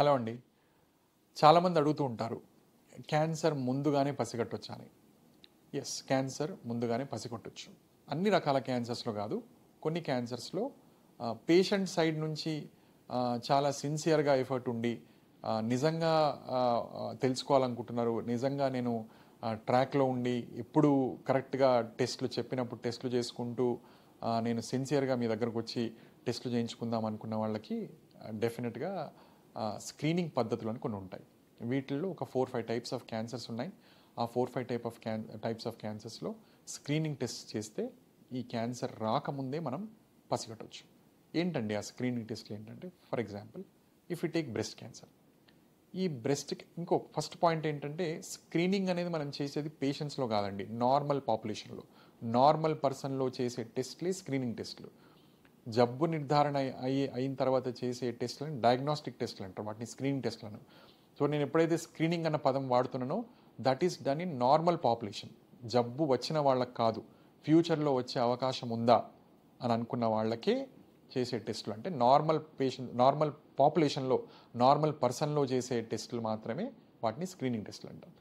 Hello అండి. చాలామంది అడుగుతూ ఉంటారు, క్యాన్సర్ ముందుగానే పసిగట్టొచ్చా అని. ఎస్, క్యాన్సర్ ముందుగానే పసిగట్టొచ్చు. అన్ని రకాల క్యాన్సర్స్లో కాదు, కొన్ని క్యాన్సర్స్లో పేషెంట్ సైడ్ నుంచి చాలా సిన్సియర్గా ఎఫర్ట్ ఉండి నిజంగా తెలుసుకోవాలనుకుంటున్నారు, నిజంగా నేను ట్రాక్లో ఉండి ఎప్పుడు కరెక్ట్గా టెస్టులు చెప్పినప్పుడు టెస్టులు చేసుకుంటూ నేను సిన్సియర్గా మీ దగ్గరకు వచ్చి టెస్టులు చేయించుకుందాం అనుకున్న వాళ్ళకి డెఫినెట్గా స్క్రీనింగ్ పద్ధతులు అని కొన్ని ఉంటాయి. వీటిల్లో ఒక 4-5 టైప్స్ ఆఫ్ క్యాన్సర్స్ ఉన్నాయి. ఆ 4-5 టైప్స్ ఆఫ్ క్యాన్సర్స్లో స్క్రీనింగ్ టెస్ట్ చేస్తే ఈ క్యాన్సర్ రాకముందే మనం పసిగట్టవచ్చు. ఏంటండి ఆ స్క్రీనింగ్ టెస్ట్లు ఏంటంటే, for example if you take breast cancer. ఈ బ్రెస్ట్కి ఇంకో ఫస్ట్ పాయింట్ ఏంటంటే, స్క్రీనింగ్ అనేది మనం చేసేది పేషెంట్స్లో కాదండి, నార్మల్ పాపులేషన్లో, నార్మల్ పర్సన్లో చేసే టెస్ట్లే స్క్రీనింగ్ టెస్ట్లు. జబ్బు నిర్ధారణ అయిన తర్వాత చేసే టెస్ట్లను డయాగ్నోస్టిక్ టెస్ట్లు అంటారు, వాటిని స్క్రీనింగ్ టెస్ట్లను. సో నేను ఎప్పుడైతే స్క్రీనింగ్ అన్న పదం వాడుతున్నానో, that is done in normal population. జబ్బు వచ్చిన వాళ్ళకి కాదు, ఫ్యూచర్లో వచ్చే అవకాశం ఉందా అని అనుకున్న వాళ్ళకే చేసే టెస్టులు. అంటే నార్మల్ పాపులేషన్లో, నార్మల్ పర్సన్లో చేసే టెస్టులు మాత్రమే వాటిని స్క్రీనింగ్ టెస్టులు అంటాం.